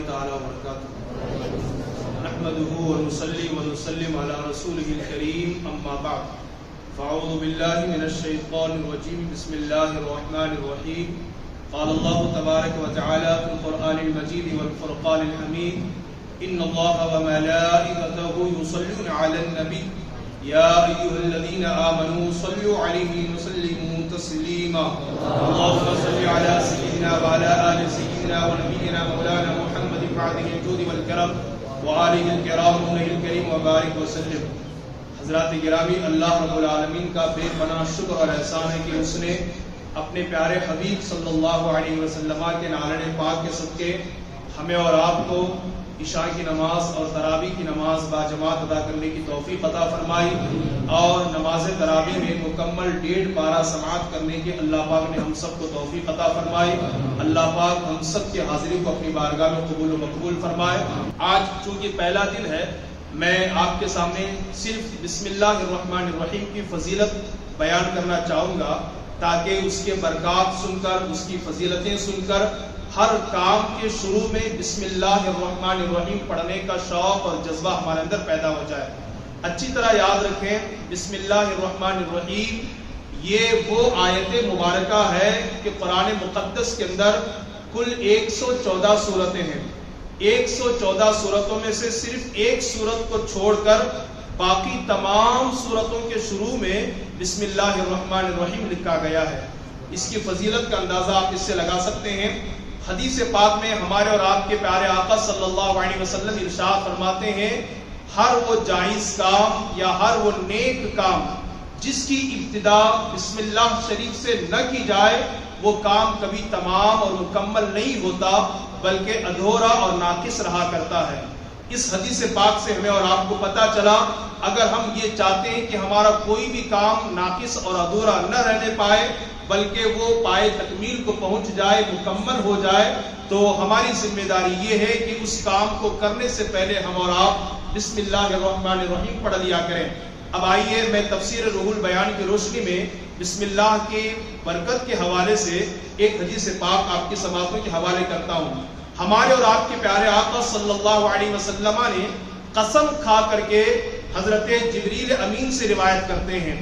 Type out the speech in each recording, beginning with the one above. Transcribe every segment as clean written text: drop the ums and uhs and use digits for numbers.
تعالی وبرکاتہ نحمده ونصلي ونسلم على رسوله الكريم اما بعد فاعوذ بالله من الشيطان الرجيم بسم الله الرحمن الرحيم قال الله تبارك وتعالى في القرآن المجيد والفرقان الحميد ان الله وملائكته يصلون على النبي يا أيها الذين آمنوا صلوا عليه وسلموا تسليما اللهم صل على سيدنا وعلى آل سيدنا ونبينا مولانا محمد معدن الجود والكرم وآله الكرام ونبي الكريم وبارك وسلم. حضرات گرامی، اللہ رب العالمین کا بے پناہ شکر اور احسان ہے کہ اس نے اپنے پیارے حبیب صلی اللہ علیہ وسلم کے نالے پاک کے صدقے ہمیں اور آپ کو عشاء کی نماز اور تراویح کی نماز باجماعت ادا کرنے کی توفیق عطا فرمائی اور نماز تراویح میں مکمل 1.5 پارہ سماعت کرنے کی اللہ پاک نے ہم سب کو توفیق عطا فرمائی. اللہ پاک ہم سب کی حاضری کو اپنی بارگاہ میں قبول و مقبول فرمائے. آج چونکہ پہلا دن ہے، میں آپ کے سامنے صرف بسم اللہ الرحمن الرحیم کی فضیلت بیان کرنا چاہوں گا تاکہ اس کے برکات سن کر، اس کی فضیلتیں سن کر ہر کام کے شروع میں بسم اللہ الرحمن الرحیم پڑھنے کا شوق اور جذبہ ہمارے اندر پیدا ہو جائے. اچھی طرح یاد رکھیں، بسم اللہ الرحمن الرحیم یہ وہ آیت مبارکہ ہے کہ قرآن مقدس کے اندر کل 114 صورتیں ہیں. 114 صورتوں میں سے صرف ایک صورت کو چھوڑ کر باقی تمام صورتوں کے شروع میں بسم اللہ الرحمن الرحیم لکھا گیا ہے. اس کی فضیلت کا اندازہ آپ اس سے لگا سکتے ہیں. حدیث پاک میں ہمارے اور آپ کے پیارے آقا صلی اللہ علیہ وسلم ارشاد فرماتے ہیں، ہر وہ جائز کام یا ہر وہ نیک کام جس کی ابتدا بسم اللہ شریف سے نہ کی جائے وہ کام کبھی تمام اور مکمل نہیں ہوتا بلکہ ادھورا اور ناقص رہا کرتا ہے. اس حدیث پاک سے ہمیں اور آپ کو پتہ چلا اگر ہم یہ چاہتے ہیں کہ ہمارا کوئی بھی کام ناقص اور ادھورا نہ رہنے پائے بلکہ وہ پائے تکمیل کو پہنچ جائے، مکمل ہو جائے، تو ہماری ذمہ داری یہ ہے کہ اس کام کو کرنے سے پہلے ہم اور آپ بسم اللہ الرحمن الرحیم پڑھ لیا کریں. اب آئیے میں تفسیر روح البیان کی روشنی میں بسم اللہ کی برکت کے حوالے سے ایک حدیث پاک آپ کی سماعتوں کے حوالے کرتا ہوں. ہمارے اور آپ کے پیارے آقا صلی اللہ علیہ وسلم نے قسم کھا کر کے حضرت جبریل امین سے روایت کرتے ہیں،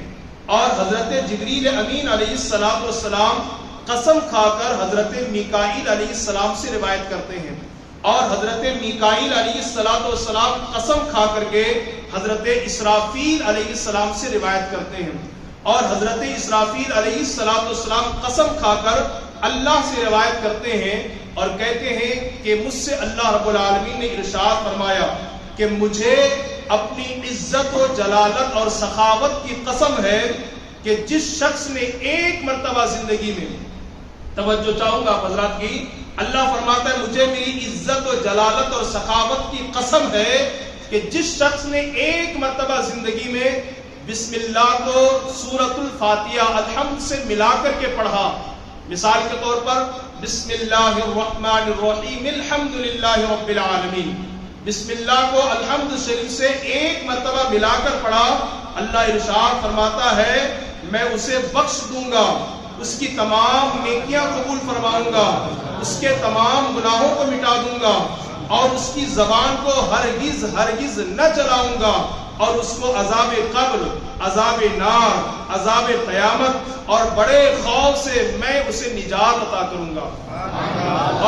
اور حضرت جبریل امین علیہ السلام قسم کھا کر حضرت میکائیل علیہ السلام سے روایت کرتے ہیں، اور حضرت میکائیل علیہ السلام قسم کھا کر کے حضرت اسرافیل علیہ السلام سے روایت کرتے ہیں، اور حضرت اسرافیل علیہ السلام قسم کھا کر اللہ سے روایت کرتے ہیں اور کہتے ہیں کہ مجھ سے اللہ رب العالمین نے ارشاد فرمایا کہ مجھے اپنی عزت و جلالت اور سخاوت کی قسم ہے کہ جس شخص نے ایک مرتبہ زندگی میں، توجہ چاہوں گا حضرات کی، اللہ فرماتا ہے مجھے میری عزت و جلالت اور سخاوت کی قسم ہے کہ جس شخص نے ایک مرتبہ زندگی میں بسم اللہ کو سورۃ الفاتحہ الحمد سے ملا کر کے پڑھا. مثال کے طور پر بسم اللہ الرحمن الرحیم الحمدللہ رب العالمین، بسم اللہ کو الحمد شریف سے ایک مرتبہ ملا کر پڑھا، اللہ ارشاد فرماتا ہے میں اسے بخش دوں گا، اس کی تمام نیکیاں قبول فرماؤں گا، اس کے تمام گناہوں کو مٹا دوں گا، اور اس کی زبان کو ہرگز نہ چلاؤں گا، اور اس کو عذاب قبر، عذاب نار، عذاب قیامت اور بڑے خوف سے میں اسے نجات عطا کروں گا،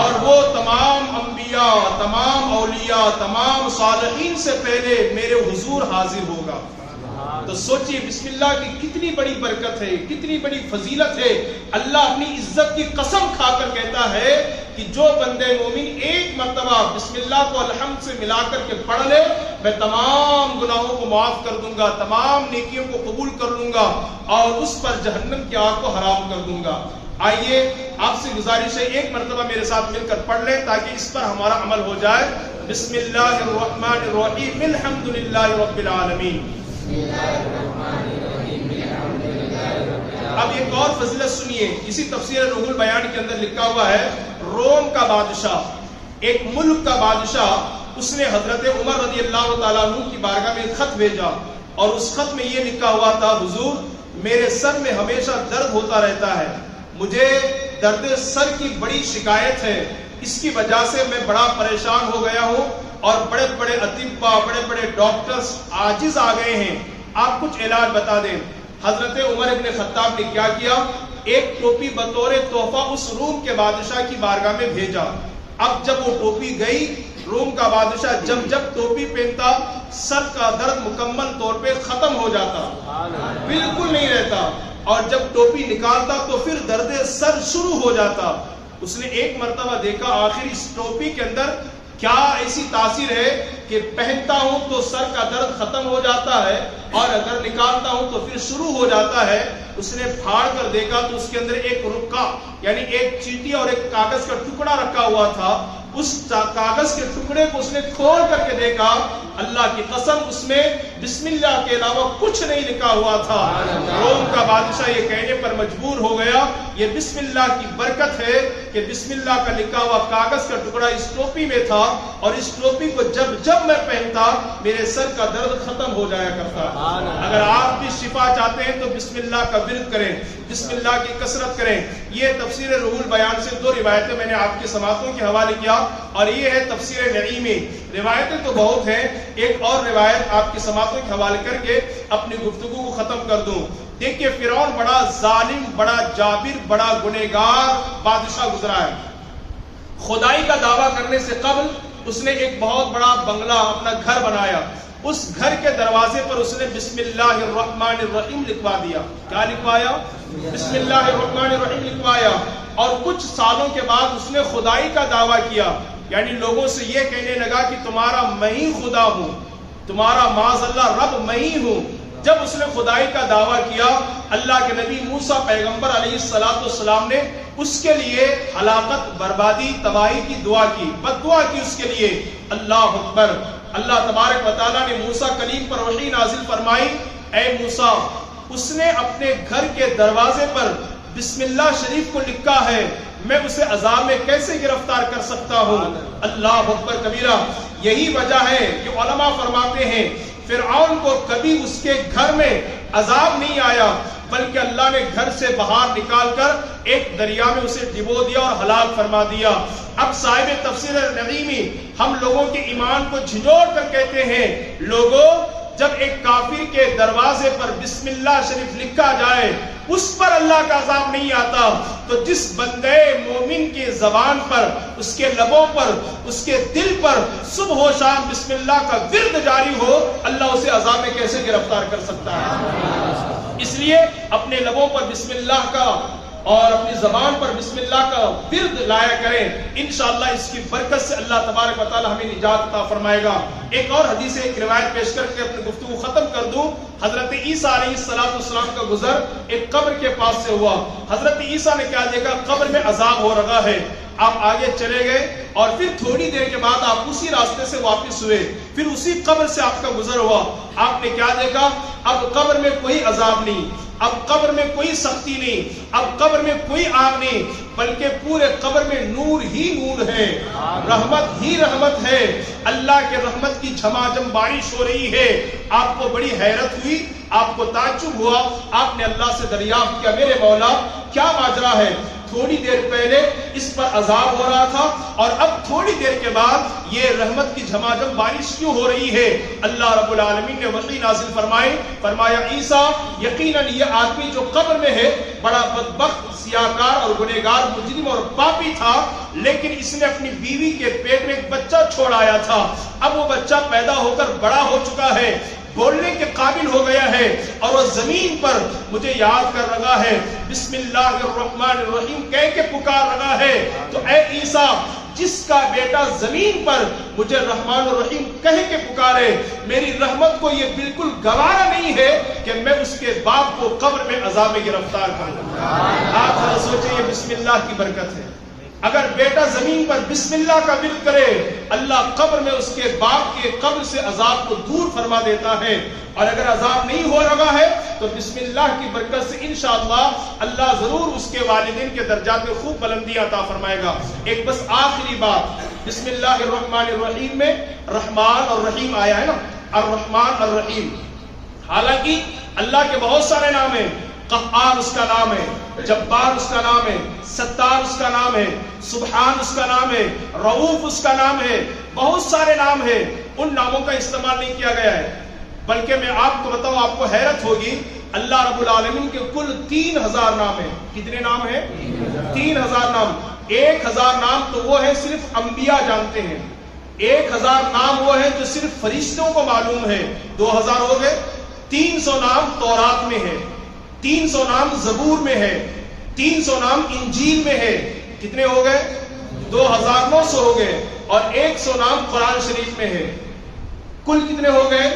اور وہ تمام انبیاء، تمام اولیاء، تمام صالحین سے پہلے میرے حضور حاضر ہوگا. تو سوچئے بسم اللہ کی کتنی بڑی برکت ہے، کتنی بڑی فضیلت ہے. اللہ اپنی عزت کی قسم کھا کر کہتا ہے کہ جو بندے مومن ایک مرتبہ بسم اللہ کو الحمد سے ملا کر کے پڑھ لے میں تمام گناہوں کو معاف کر دوں گا، تمام نیکیوں کو قبول کر لوں گا، اور اس پر جہنم کی آگ کو حرام کر دوں گا. آئیے آپ سے گزارش ہے ایک مرتبہ میرے ساتھ مل کر پڑھ لیں تاکہ اس پر ہمارا عمل ہو جائے. بسم اللہ الرحمن الرحیم الحمدللہ رب العالمین. اب ایک اور فضیلت سنیے، اسی تفسیر روح البیان کے اندر لکھا ہوا ہے روم کا بادشاہ، ایک ملک کا بادشاہ، اس نے حضرت عمر رضی اللہ تعالیٰ عنہ کی بارگاہ میں ایک خط بھیجا، اور اس خط میں یہ لکھا ہوا تھا حضور میرے سر میں ہمیشہ درد ہوتا رہتا ہے، مجھے درد سر کی بڑی شکایت ہے، اس کی وجہ سے میں بڑا پریشان ہو گیا ہوں اور بڑے بڑے اطباء بڑے بڑے ڈاکٹرز عاجز آ گئے ہیں، آپ کچھ علاج بتا دیں۔ حضرت عمر ابن خطاب نے کیا کیا؟ ایک ٹوپی بطور تحفہ اس روم کے بادشاہ کی بارگاہ میں بھیجا۔ اب جب وہ ٹوپی گئی، روم کا بادشاہ جب ٹوپی پہنتا سر کا درد مکمل طور پہ ختم ہو جاتا، بالکل نہیں رہتا، اور جب ٹوپی نکالتا تو پھر درد سر شروع ہو جاتا۔ اس نے ایک مرتبہ دیکھا آخر اس ٹوپی کے اندر کیا ایسی تاثیر ہے کہ پہنتا ہوں تو سر کا درد ختم ہو جاتا ہے اور اگر نکالتا ہوں تو پھر شروع ہو جاتا ہے۔ اس نے پھاڑ کر دیکھا تو اس کے اندر ایک رکا یعنی ایک چیٹی اور ایک کاغذ کا ٹکڑا رکھا ہوا تھا۔ اس کاغذ کے ٹکڑے کو اس نے کھول کر کے دیکھا، اللہ کی قسم اس میں بسم اللہ کے علاوہ کچھ نہیں لکھا ہوا تھا۔ روم کا بادشاہ یہ کہنے پر مجبور ہو گیا یہ بسم اللہ کی برکت ہے کہ بسم اللہ کا لکھا ہوا کاغذ کا ٹکڑا اس ٹوپی میں تھا، اور اس ٹوپی کو جب میں پہنتا میرے سر کا درد ختم ہو جایا کرتا۔ اگر آپ بھی شفا چاہتے ہیں تو بسم اللہ کا ورد کریں، بسم اللہ کی کثرت کریں۔ یہ تفسیر روح البیان سے دو روایتیں میں نے آپ کی سماعتوں کے حوالے کیا، اور یہ ہے تفسیر نعیمی۔ روایتیں تو بہت ہیں، ایک اور روایت آپ کی سماعتوں کے حوالے کر کے اپنی گفتگو کو ختم کر دوں۔ دیکھیے فرعون بڑا ظالم، بڑا جابر، بڑا گنہگار بادشاہ گزرا ہے۔ خدائی کا دعویٰ کرنے سے قبل اس نے ایک بہت بڑا بنگلہ اپنا گھر بنایا، اس گھر کے دروازے پر اس نے بسم اللہ الرحمن الرحیم لکھوا دیا۔ کیا لکھوایا؟ بسم اللہ الرحمن الرحیم لکھوایا۔ اور کچھ سالوں کے بعد اس نے خدائی کا دعویٰ کیا، یعنی لوگوں سے یہ کہنے لگا کہ تمہارا میں ہی خدا ہوں، تمہارا معاذ اللہ رب میں ہی ہوں۔ جب اس نے خدائی کا دعویٰ کیا، اللہ کے نبی موسیٰ پیغمبر علیہ السلام نے اس کے لیے ہلاکت، بربادی، تباہی کی دعا کی، بد دعا کی اس کے لیے۔ اللہ اکبر۔ اللہ تبارک و تعالیٰ نے موسیٰ کلیم پر وحی نازل فرمائی، اے موسیٰ اس نے اپنے گھر کے دروازے پر بسم اللہ شریف کو لکھا ہے، میں اسے عذاب میں کیسے گرفتار کر سکتا ہوں؟ اللہ اکبر کبیرہ۔ یہی وجہ ہے کہ علماء فرماتے ہیں فرعون کو کبھی اس کے گھر میں عذاب نہیں آیا، بلکہ اللہ نے گھر سے باہر نکال کر ایک دریا میں اسے ڈبو دیا اور ہلاک فرما دیا۔ اب صاحب تفسیر نعیمی ہم لوگوں کے ایمان کو جھنجھوڑ کر کہتے ہیں، لوگوں جب ایک کافر کے دروازے پر بسم اللہ شریف لکھا جائے اس پر اللہ کا عذاب نہیں آتا، تو جس بندے مومن کی زبان پر، اس کے لبوں پر، اس کے دل پر صبح و شام بسم اللہ کا ورد جاری ہو، اللہ اسے عذاب میں کیسے گرفتار کر سکتا ہے؟ اس لیے اپنے لبوں پر بسم اللہ کا اور اپنی زبان پر بسم اللہ کا ورد لایا کریں، انشاءاللہ اس کی برکت سے اللہ تبارک و تعالی ہمیں نجات عطا فرمائے گا۔ ایک اور حدیث ایک روایت پیش کر کے اپنی گفتگو ختم کر دوں۔ حضرت عیسیٰ علیہ السلام کا گزر ایک قبر کے پاس سے ہوا۔ حضرت عیسیٰ نے کیا دیکھا؟ قبر میں عذاب ہو رہا ہے۔ آپ آگے چلے گئے اور پھر تھوڑی دیر کے بعد آپ اسی راستے سے واپس ہوئے، پھر اسی قبر سے آپ کا گزر ہوا۔ آپ نے کیا دیکھا؟ اب قبر میں کوئی عذاب نہیں، اب قبر میں کوئی سختی نہیں، اب قبر میں کوئی آگ نہیں، بلکہ پورے قبر میں نور ہی نور ہے، رحمت ہی رحمت ہے، اللہ کے رحمت کی جھماجھم بارش ہو رہی ہے۔ آپ کو بڑی حیرت ہوئی، آپ کو تعجب ہوا، آپ نے اللہ سے دریافت کیا میرے مولا کیا ماجرا ہے؟ تھوڑی دیر پہلے اس پر عذاب ہو رہا تھا اور اب تھوڑی دیر کے بعد یہ رحمت کی جھماجھم بارش کیوں ہو رہی ہے؟ اللہ رب العالمین نے وحی نازل فرمایا عیسیٰ یقیناً یہ آدمی جو قبر میں ہے بڑا بدبخت، سیاہکار اور گنہگار، مجرم اور پاپی تھا، لیکن اس نے اپنی بیوی کے پیٹ میں ایک بچہ چھوڑ آیا تھا، اب وہ بچہ پیدا ہو کر بڑا ہو چکا ہے، بولنے کے قابل ہو گیا ہے، اور وہ زمین پر مجھے یاد کر رہا ہے، بسم اللہ الرحمن الرحیم کہہ کے پکار رہا ہے۔ تو اے عیسیٰ جس کا بیٹا زمین پر مجھے رحمان الرحیم کہہ کے پکارے، میری رحمت کو یہ بالکل گوارا نہیں ہے کہ میں اس کے باپ کو قبر میں عذاب میں گرفتار کروں۔ آپ ذرا سوچیں، یہ بسم اللہ کی برکت ہے۔ اگر بیٹا زمین پر بسم اللہ کا ورد کرے، اللہ قبر میں اس کے باپ کے قبر سے عذاب کو دور فرما دیتا ہے، اور اگر عذاب نہیں ہو رہا ہے تو بسم اللہ کی برکت سے انشاءاللہ اللہ ضرور اس کے والدین کے درجات میں خوب بلندی عطا فرمائے گا۔ ایک بس آخری بات، بسم اللہ الرحمن الرحیم میں رحمان اور رحیم آیا ہے نا، الرحمن الرحیم، حالانکہ اللہ کے بہت سارے نام ہیں، قہار اس کا نام ہے، جبار اس کا نام ہے، ستار اس کا نام ہے، سبحان اس کا نام ہے، رؤوف اس کا نام ہے، بہت سارے نام ہیں. ان ناموں کا استعمال نہیں کیا گیا ہے. بلکہ میں آپ کو بتاؤں، آپ کو حیرت ہوگی، اللہ رب العالمین کے کل 3000 نام ہیں. کتنے نام ہیں؟ 3000 نام. 1000 نام تو وہ ہے صرف انبیاء جانتے ہیں. 1000 نام وہ ہے جو صرف فرشتوں کو معلوم ہے. 2000 ہو گئے. 300 نام تورات میں ہے، 300 نام زبور میں ہے، 300 نام انجیل میں ہے. کتنے ہو گئے؟ 2900 ہو گئے. اور 100 نام قرآن شریف میں ہے. کل کتنے ہو گئے؟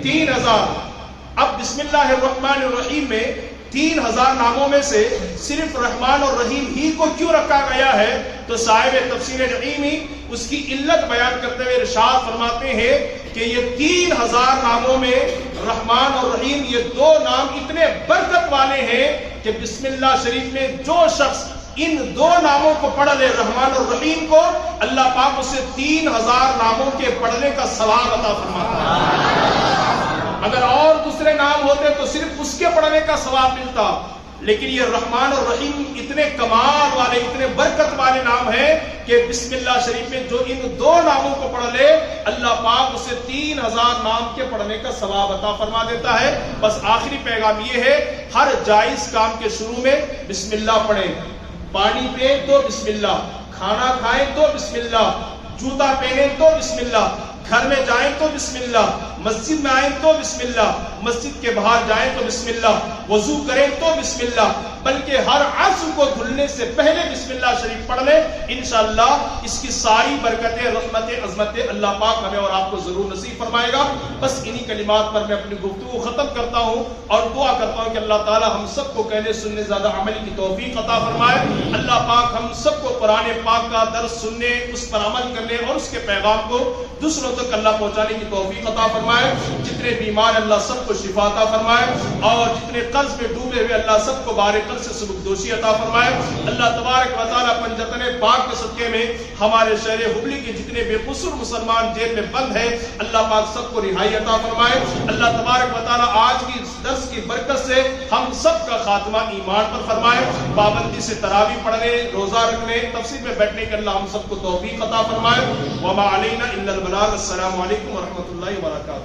3000. اب بسم اللہ الرحمن الرحیم میں 3000 ناموں میں سے صرف رحمان اور رحیم ہی کو کیوں رکھا گیا ہے؟ تو صاحب تفسیر نعیمی اس کی علت بیان کرتے ہوئے ارشاد فرماتے ہیں کہ یہ 3000 ناموں میں رحمان اور رحیم یہ دو نام اتنے برکت والے ہیں کہ بسم اللہ شریف میں جو شخص ان دو ناموں کو پڑھ لے، رحمان اور رحیم کو، اللہ پاک اسے 3000 ناموں کے پڑھنے کا ثواب عطا فرماتا ہے. اگر اور دوسرے نام ہوتے تو صرف اس کے پڑھنے کا ثواب ملتا، لیکن یہ رحمان اور رحیم اتنے کمال والے، اتنے برکت والے نام ہیں کہ بسم اللہ شریف میں جو ان دو ناموں کو پڑھ لے، اللہ پاک اسے 3000 نام کے پڑھنے کا ثواب عطا فرما دیتا ہے. بس آخری پیغام یہ ہے، ہر جائز کام کے شروع میں بسم اللہ پڑھیں. پانی پئیں تو بسم اللہ، کھانا کھائیں تو بسم اللہ، جوتا پہنیں تو بسم اللہ، گھر میں جائیں تو بسم اللہ، مسجد میں آئیں تو بسم اللہ، مسجد کے باہر جائیں تو بسم اللہ، وضو کریں تو بسم اللہ، بلکہ ہر عضو کو دھلنے سے پہلے بسم اللہ شریف پڑھ لیں. انشاءاللہ اس کی ساری برکتیں، رحمتیں، عظمتیں اللہ پاک ہمیں اور آپ کو ضرور نصیب فرمائے گا. بس انہی کلمات پر میں اپنی گفتگو ختم کرتا ہوں اور دعا کرتا ہوں کہ اللہ تعالی ہم سب کو کہنے سننے زیادہ عمل کی توفیق عطا فرمائے. اللہ پاک ہم سب کو قرآن پاک کا درس سننے، اس پر عمل کرنے اور اس کے پیغام کو دوسروں تک اللہ پہنچانے کی توفیق عطا فرمائے. جتنے بیمار اللہ سب کو شفا عطا فرمائے، اور جتنے قرض میں ڈوبے ہوئے اللہ سب کو بار قرض سے سبکدوشی عطا فرمائے. اللہ تبارک و تعالی پنجتن پاک کے صدقے میں ہمارے شہر ہبلی کے جتنے بے قصور مسلمان جیل میں بند ہیں، اللہ پاک سب کو رہائی عطا فرمائے. اللہ تبارک و تعالی آج کی درس کی برکت سے ہم سب کا خاتمہ ایمان پر فرمائے. پابندی سے تراویح پڑھنے، روزہ رکھنے، تفسیر میں بیٹھنے کے اللہ ہم سب کو توفیق عطا فرمائے. وما علینا الا البلاغ. السلام علیکم ورحمۃ اللہ وبرکاتہ.